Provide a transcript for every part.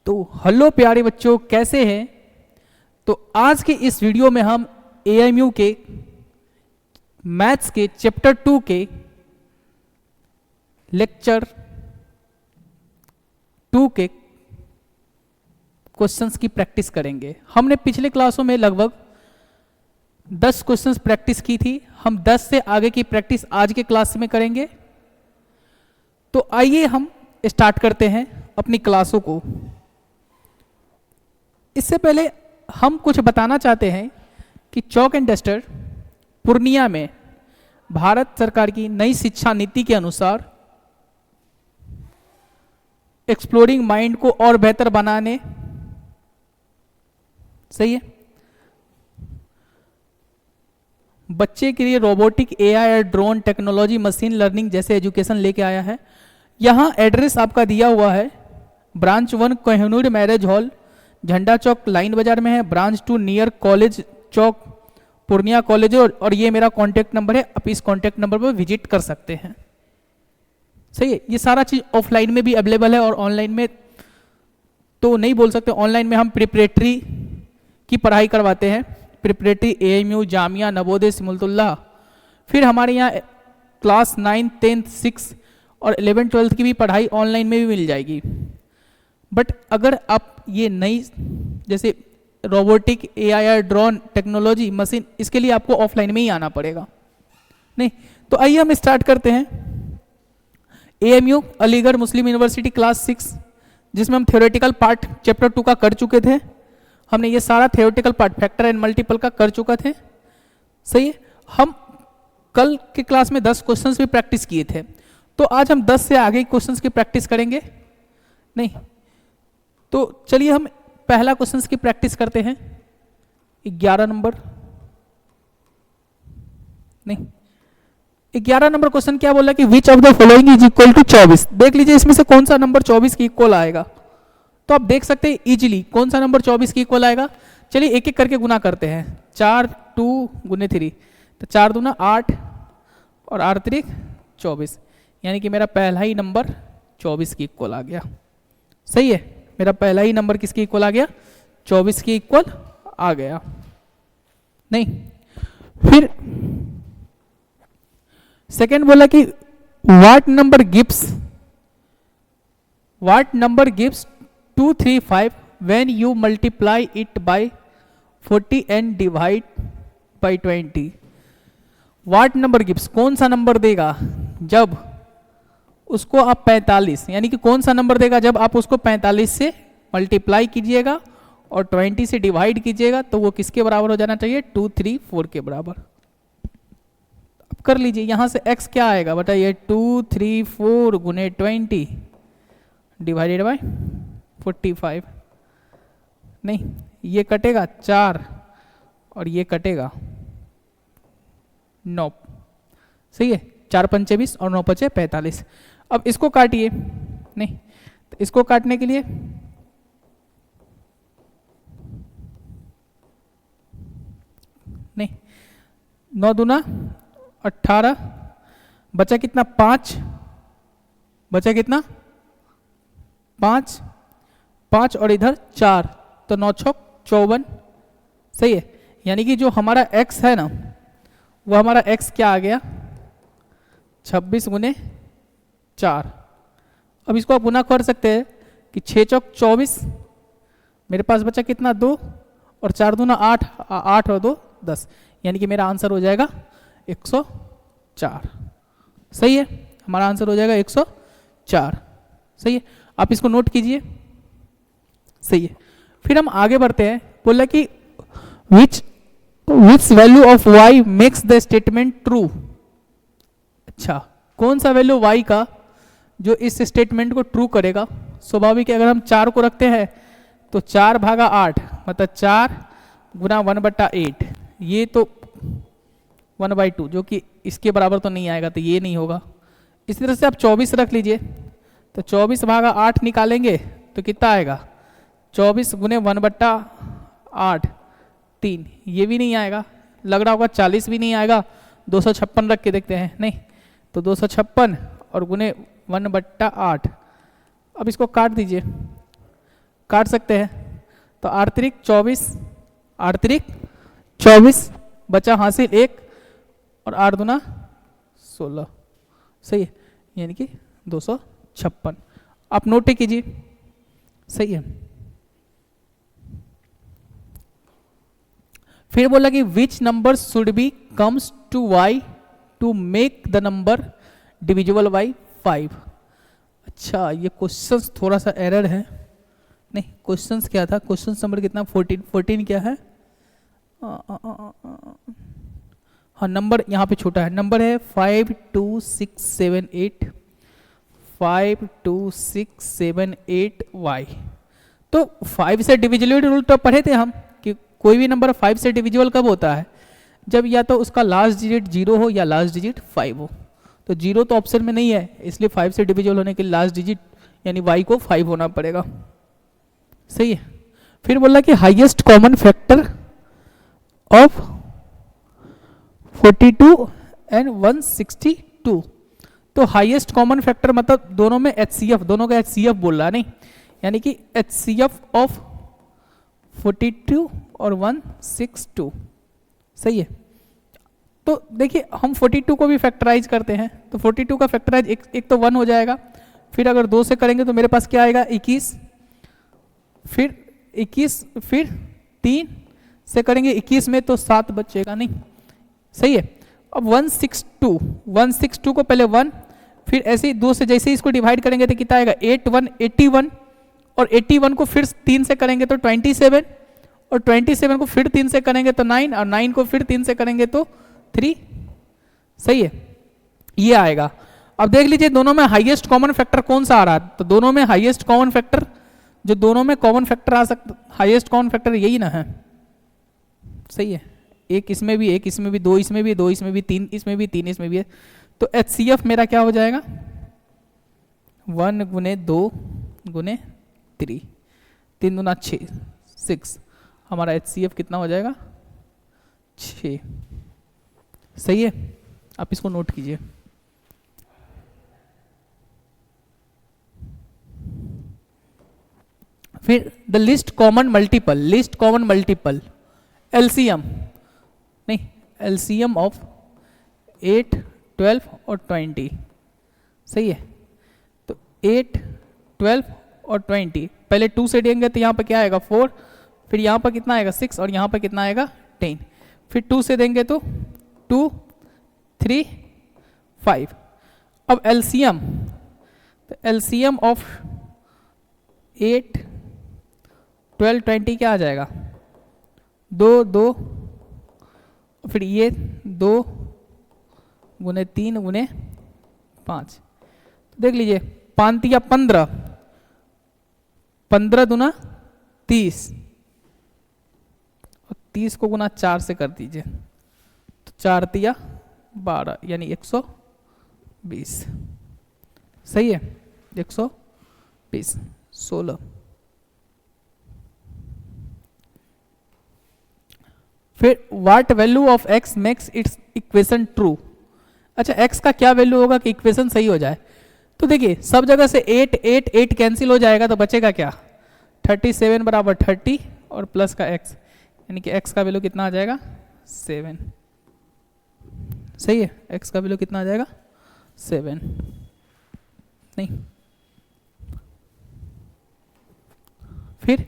तो हेलो प्यारे बच्चों, कैसे हैं। तो आज के इस वीडियो में हम एएमयू के मैथ्स के चैप्टर 2 के लेक्चर 2 के क्वेश्चंस की प्रैक्टिस करेंगे। हमने पिछले क्लासों में लगभग 10 क्वेश्चंस प्रैक्टिस की थी। हम 10 से आगे की प्रैक्टिस आज के क्लास में करेंगे। तो आइए हम स्टार्ट करते हैं अपनी क्लासों को। इससे पहले हम कुछ बताना चाहते हैं कि चौक एंड डस्टर पूर्णिया में भारत सरकार की नई शिक्षा नीति के अनुसार एक्सप्लोरिंग माइंड को और बेहतर बनाने, सही है, बच्चे के लिए रोबोटिक, एआई और ड्रोन टेक्नोलॉजी, मशीन लर्निंग जैसे एजुकेशन लेके आया है। यहाँ एड्रेस आपका दिया हुआ है। ब्रांच 1 कोहिनूर मैरिज हॉल, झंडा चौक, लाइन बाजार में है। ब्रांच 2 नियर कॉलेज चौक, पूर्णिया कॉलेज। और ये मेरा कॉन्टैक्ट नंबर है, आप इस कॉन्टैक्ट नंबर पर विजिट कर सकते हैं। सही है। ये सारा चीज़ ऑफलाइन में भी अवेलेबल है और ऑनलाइन में तो नहीं बोल सकते। ऑनलाइन में हम प्रिपरेटरी की पढ़ाई करवाते हैं, प्रिपरेटरी, एएमयू, जामिया, नवोदय, सिमुलतुल्लाह। फिर हमारे यहाँ क्लास 9, 10, 6 और 11, 12 की भी पढ़ाई ऑनलाइन में भी मिल जाएगी। बट अगर आप ये नई जैसे robotic, AI, drone technology, machine, इसके लिए आपको ऑफलाइन में ही आना पड़ेगा। नहीं तो आइए हम स्टार्ट करते हैं। एएमयू अलीगढ़ मुस्लिम यूनिवर्सिटी क्लास 6, जिसमें हम थ्योरेटिकल पार्ट चैप्टर 2 का कर चुके थे। हमने ये सारा theoretical part factor and multiple का कर चुका थे। सही है। हम कल के क्लास में 10 क्वेश्चंस भी प्रैक्टिस किए थे, तो आज हम 10 से आगे क्वेश्चंस की प्रैक्टिस करेंगे। नहीं तो चलिए हम पहला क्वेश्चंस की प्रैक्टिस करते हैं। 11 नंबर, नहीं 11 नंबर क्वेश्चन क्या बोला कि which of the following is equal to 24। देख लीजिए इसमें से कौन सा नंबर 24 की इक्वल आएगा। तो आप देख सकते हैं इजीली कौन सा नंबर 24 की इक्वल आएगा। चलिए एक एक करके गुना करते हैं। 4 2 गुने 3, तो 4 दूना 8 और 8 3 24, यानी कि मेरा पहला ही नंबर 24 की इक्वल आ गया। सही है। मेरा पहला ही नंबर किसकी इक्वल आ गया? 24 की इक्वल आ गया। नहीं फिर सेकेंड बोला कि what number gives 235 when you multiply it by 40 and divide by 20। What number gives, कौन सा नंबर देगा जब उसको आप 45, यानी कि कौन सा नंबर देगा जब आप उसको 45 से मल्टीप्लाई कीजिएगा और 20 से डिवाइड कीजिएगा, तो वो किसके बराबर हो जाना चाहिए? 234 के बराबर। अब कर लीजिए, यहां से x क्या आएगा बताइए? 234 गुने 20 डिवाइडेड बाय 45। नहीं ये कटेगा 4 और ये कटेगा 9। सही है। 4 पंचे 20 और 9 पचे 45। अब इसको काटिए। नहीं तो इसको काटने के लिए नहीं 9 दूना 18, बचा कितना? 5, बचा कितना? 5 5 और इधर 4, तो 9 छक 54। सही है। यानी कि जो हमारा x है ना, वो हमारा x क्या आ गया? 26 गुने 4। अब इसको आप गुना कर सकते हैं कि 6 चौक 24, मेरे पास बचा कितना? 2 और 4 दूना 8, 8 और 2 10, यानी कि मेरा आंसर हो जाएगा 104। सही है। हमारा आंसर हो जाएगा 104। सही है। आप इसको नोट कीजिए। सही है। फिर हम आगे बढ़ते हैं। बोला कि which value of y makes the statement true. अच्छा, कौन सा वैल्यू y का जो इस स्टेटमेंट को ट्रू करेगा? स्वाभाविक है, अगर हम 4 को रखते हैं तो 4 भागा 8 मतलब 4 गुना 1/8, ये तो 1/2, जो कि इसके बराबर तो नहीं आएगा, तो ये नहीं होगा। इसी तरह से आप 24 रख लीजिए, तो 24 भागा 8 निकालेंगे तो कितना आएगा? 24 गुने 1/8 3, ये भी नहीं आएगा। लग रहा होगा 40 भी नहीं आएगा। 256 रख के देखते हैं। नहीं तो 256 और गुने 1/8। अब इसको काट दीजिए। काट सकते हैं, तो 8 त्रिक 24, 8 त्रिक 24, बचा हासिल 1 और 8 दूना 16, सही है, यानी कि 256। आप नोट कीजिए, सही है। फिर बोला कि which number should be comes to y to make the number divisible by 5। अच्छा, ये क्वेश्चंस थोड़ा सा एरर है, नहीं क्वेश्चंस क्या था, क्वेश्चन नंबर कितना 14 क्या है, हाँ नंबर यहाँ पे छोटा है, नंबर है 52678, 52678y। तो 5 से डिविजिबल रूल तो पढ़े थे हम कि कोई भी नंबर 5 से डिविजिबल कब होता है, जब या तो उसका लास्ट डिजिट 0 हो या लास्ट डिजिट 5 हो। तो 0 तो ऑप्शन में नहीं है, इसलिए 5 से डिविजिबल होने के लिए लास्ट डिजिट यानी y को 5 होना पड़ेगा, सही है। फिर बोला कि highest common factor of 42 and 162। तो हाईएस्ट कॉमन फैक्टर मतलब दोनों में HCF, दोनों का HCF बोल रहा है, नहीं यानी कि HCF ऑफ 42 और 162, सही है। तो देखिए हम 42 को भी फैक्टराइज करते हैं, तो 42 का फैक्टराइज एक तो 1 हो जाएगा, फिर अगर 2 से करेंगे तो मेरे पास क्या आएगा 21, फिर 21, फिर 3 से करेंगे 21 में तो 7 बचेगा, नहीं सही है। अब 162 को पहले 1, फिर ऐसे ही 2 से जैसे ही इसको डिवाइड करेंगे तो कितना आएगा 81, और 81 को फिर 3 से करेंगे तो 27, और 27 को फिर 3 से करेंगे तो 9, और 9 को फिर 3 से करेंगे तो 3, सही है, ये आएगा। अब देख लीजिए दोनों में हाईएस्ट कॉमन फैक्टर कौन सा आ रहा है, तो दोनों में हाईएस्ट कॉमन फैक्टर, जो दोनों में कॉमन फैक्टर आ सकता, हाईएस्ट कॉमन फैक्टर यही ना है, सही है। एक इसमें भी, एक इसमें भी, 2 इसमें भी, 2 इसमें भी, 3 इसमें भी, 3 इसमें भी है। तो HCF मेरा क्या हो जाएगा 1 गुने 2 गुने 3, 3 दूना 6, हमारा HCF कितना हो जाएगा 6, सही है। आप इसको नोट कीजिए। फिर the list common multiple LCM, नहीं LCM ऑफ 8, 12 और 20, सही है। तो 8, 12 और 20 पहले 2 से देंगे तो यहाँ पर क्या आएगा 4, फिर यहाँ पर कितना आएगा 6 और यहाँ पर कितना आएगा 10, फिर 2 से देंगे तो 2, 3, 5। अब LCM, तो LCM ऑफ 8, 12, 20 क्या आ जाएगा 2, 2, फिर ये 2 गुने 3 गुने 5, तो देख लीजिए 5 या 15, 15 दूना 30, और 30 को गुना 4 से कर दीजिए तो 4 तिया 12 यानी 120, सही है 120, 16। फिर what value of x makes it's equation true. अच्छा x का क्या वैल्यू होगा कि इक्वेशन सही हो जाए, तो देखिए सब जगह से 8, 8, 8 कैंसिल हो जाएगा तो बचेगा क्या 37 बराबर 30 और प्लस का x, यानी कि x का वैल्यू कितना आ जाएगा 7, सही है। x का वैल्यू कितना आ जाएगा 7, नहीं फिर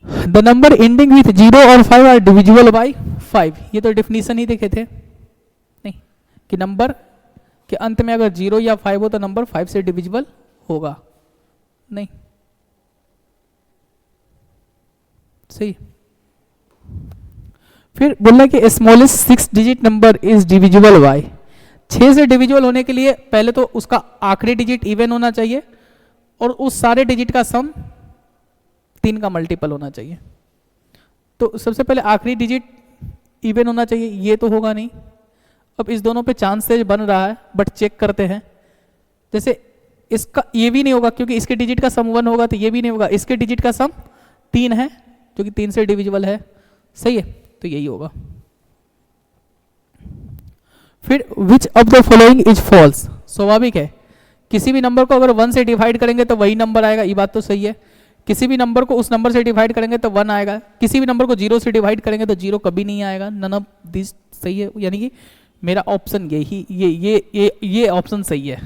द नंबर एंडिंग विथ 0 और 5 आर डिविजिबल बाई 5, ये तो डेफिनेशन ही देखे थे, नहीं कि नंबर के अंत में अगर 0 या 5 हो तो नंबर 5 से डिविजिबल होगा, नहीं सही। फिर बोलना कि smallest 6 digit number is divisible by, 6 से डिविजिबल होने के लिए पहले तो उसका आखिरी डिजिट इवन होना चाहिए और उस सारे डिजिट का सम 3 का मल्टीपल होना चाहिए। तो सबसे पहले आखिरी डिजिट इवन होना चाहिए, ये तो होगा नहीं। अब इस दोनों पे चांसेज बन रहा है बट चेक करते हैं, जैसे इसका ये भी नहीं होगा क्योंकि इसके डिजिट का सम 1 होगा, तो ये भी नहीं होगा, इसके डिजिट का सम 3 है जो कि 3 से डिविजिबल है, सही है, तो यही होगा। फिर which of the following is false, स्वाभाविक है किसी भी नंबर को अगर 1 से डिवाइड करेंगे तो वही नंबर आएगा, ये बात तो सही है। किसी भी नंबर को उस नंबर से डिवाइड करेंगे तो 1 आएगा, किसी भी नंबर को 0 से डिवाइड करेंगे तो 0 कभी नहीं आएगा। नन ऑफ दिस सही है, यानी कि मेरा ऑप्शन यही ये ऑप्शन सही है।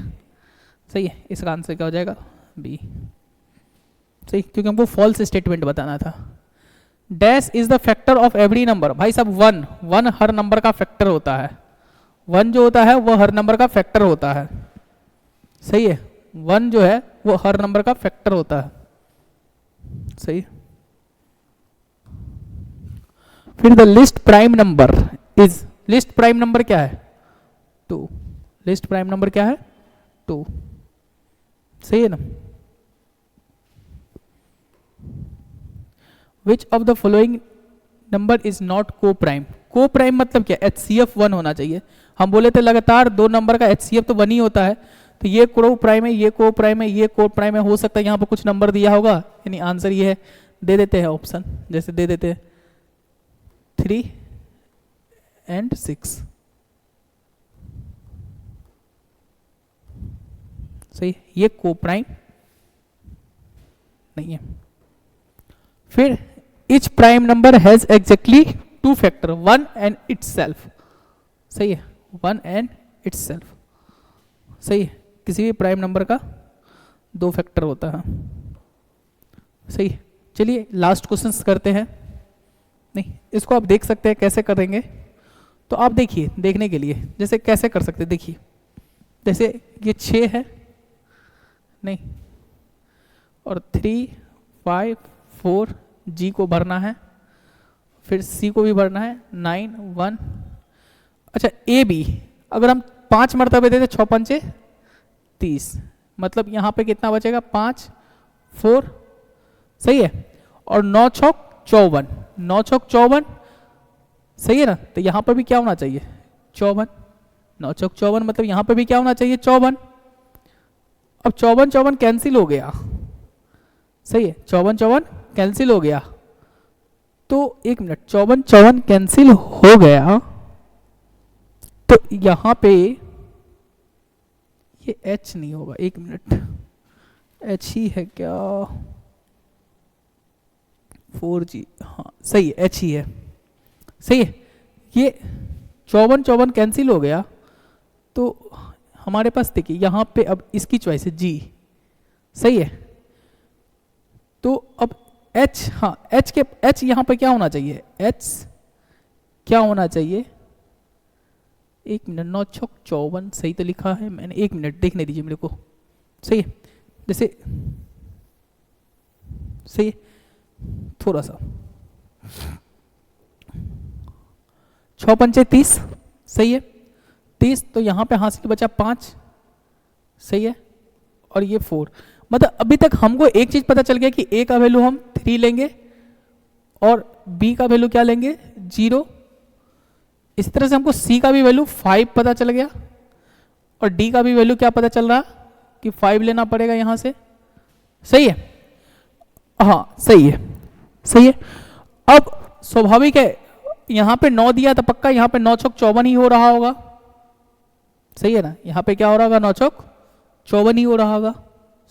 सही है, इसका आंसर क्या हो जाएगा? बी। सही, क्योंकि हमको फॉल्स स्टेटमेंट बताना था। Dash is the factor of every number. भाई साहब वन हर नंबर का फैक्टर होता है। 1 जो होता है वो हर नंबर का फैक्टर होता है। सही है, 1 जो है वो हर नंबर का फैक्टर होता है। सही। फिर the list prime number is, list prime number क्या है? 2। लिस्ट प्राइम नंबर क्या है? 2। सही है ना? विच of the following number is not को प्राइम। को प्राइम मतलब क्या? HCF 1 होना चाहिए। हम बोले थे लगातार 2 नंबर का HCF तो 1 ही होता है, तो ये को प्राइम है, ये को प्राइम है, ये को प्राइम है। हो सकता है यहाँ पर कुछ नंबर दिया होगा, यानी आंसर ये है। दे देते हैं ऑप्शन, जैसे दे देते हैं 3 और 6। सही, ये को प्राइम नहीं है। फिर etch prime number has exactly 2 factor, 1 and itself. सही है, 1 एंड इटसेल्फ। सही है, किसी भी प्राइम नंबर का 2 फैक्टर होता है। सही है, चलिए लास्ट क्वेश्चन करते हैं। नहीं, इसको आप देख सकते हैं कैसे करेंगे, तो आप देखिए, देखने के लिए जैसे कैसे कर सकते हैं। देखिए जैसे ये 6 है, नहीं, और 3 5 4 जी को भरना है, फिर सी को भी भरना है, 9 1। अच्छा ए बी अगर हम 5 मरतबे देते 6 पंचे 30, मतलब यहाँ पे कितना बचेगा? 5 4। सही है, और 9 छौक 54, 9 छौक 54। सही है ना? तो यहाँ पर भी क्या होना चाहिए? 54। 9 छौक 54 मतलब यहाँ पर भी क्या होना चाहिए? 54। अब 54 54 कैंसिल हो गया। सही है, 54 54 कैंसिल हो गया। तो 1 मिनट, 54 54 कैंसिल हो गया, तो यहां पे ये H नहीं होगा। 1 मिनट, H ही है क्या? 4G, हाँ सही है, H ही है। सही है, ये 54 54 कैंसिल हो गया, तो हमारे पास देखिए यहाँ पे अब इसकी चॉइस है G। सही है, तो अब H, हाँ H यहाँ पे क्या होना चाहिए? H क्या होना चाहिए? 1 मिनट, 9 छौक 54 सही तो लिखा है मैंने। 1 मिनट देखने दीजिए मेरे को। सही है, जैसे सही है, थोड़ा सा 6 पंचे 30। सही है, 30, तो यहाँ पे हासिल बचा 5। सही है, और ये 4। मतलब अभी तक हमको एक चीज पता चल गया कि A का वैल्यू हम 3 लेंगे और B का वैल्यू क्या लेंगे? 0। इस तरह से हमको C का भी वैल्यू 5 पता चल गया, और D का भी वैल्यू क्या पता चल रहा कि 5 लेना पड़ेगा यहां से। सही है, हाँ सही है, सही है। अब स्वाभाविक है, यहां पे 9 दिया तो पक्का यहां पे 9 छौक 54 ही हो रहा होगा। सही है ना? यहाँ पे क्या हो रहा होगा? 9 छौक 54 ही हो रहा होगा।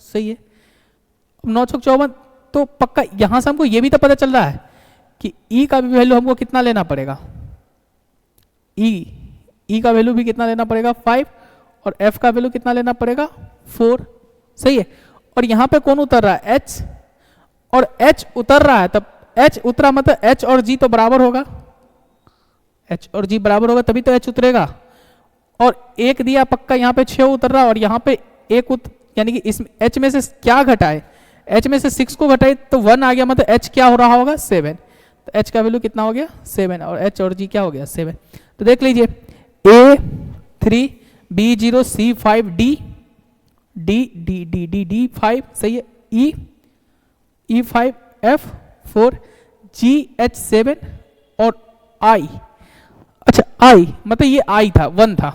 सही है, अब 9 छौक 54, तो पक्का यहां से हमको ये भी तो पता चल रहा है कि E का भी वैल्यू हमको कितना लेना पड़ेगा? E का वैल्यू भी कितना लेना पड़ेगा? 5, और F का वैल्यू कितना लेना पड़ेगा? 4। सही है, और यहां पे कौन उतर रहा है? H, और H उतर रहा है, तब H उतरा मतलब H और G तो बराबर होगा। H और G बराबर होगा तभी तो H उतरेगा। और 1 दिया पक्का, यहाँ पे 6 उतर रहा, और यहाँ पे 1 यानी कि इस H में से क्या घटाए? H में से 6 को घटाए तो 1 आ गया, मतलब H क्या हो रहा होगा? 7। तो H का वैल्यू कितना हो गया? 7, और H और G क्या हो गया? 7। तो देख लीजिए, A 3, B 0, C 5, D 5। सही है, E 5, F 4, G H 7, और I, अच्छा I मतलब ये I था, 1 था।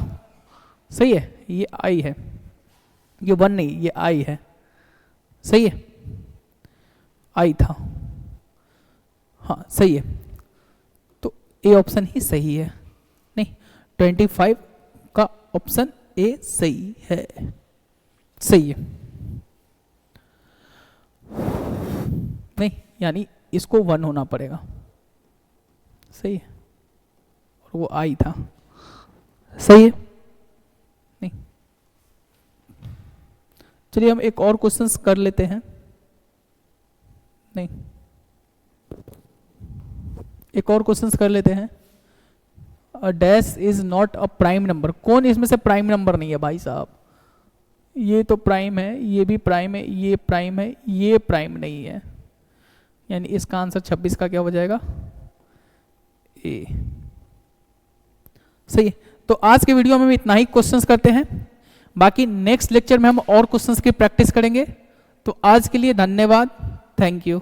सही है, ये I है, ये 1 नहीं, ये I है। सही है, I था, हाँ सही है। तो ए ऑप्शन ही सही है। नहीं, 25 का ऑप्शन ए सही है। सही है। यानी इसको 1 होना पड़ेगा, सही है, और वो आई था, सही है नहीं। चलिए हम एक और क्वेश्चंस कर लेते हैं, नहीं एक और क्वेश्चंस कर लेते हैं। A dash is not a prime number, कौन इसमें से प्राइम नंबर नहीं है भाई साहब? ये तो प्राइम है, ये भी प्राइम है, ये प्राइम है, ये प्राइम नहीं है, यानी इसका आंसर 26 का क्या हो जाएगा? ए, सही है। तो आज के वीडियो में हम इतना ही क्वेश्चंस करते हैं, बाकी नेक्स्ट लेक्चर में हम और क्वेश्चंस की प्रैक्टिस करेंगे। तो आज के लिए धन्यवाद, थैंक यू।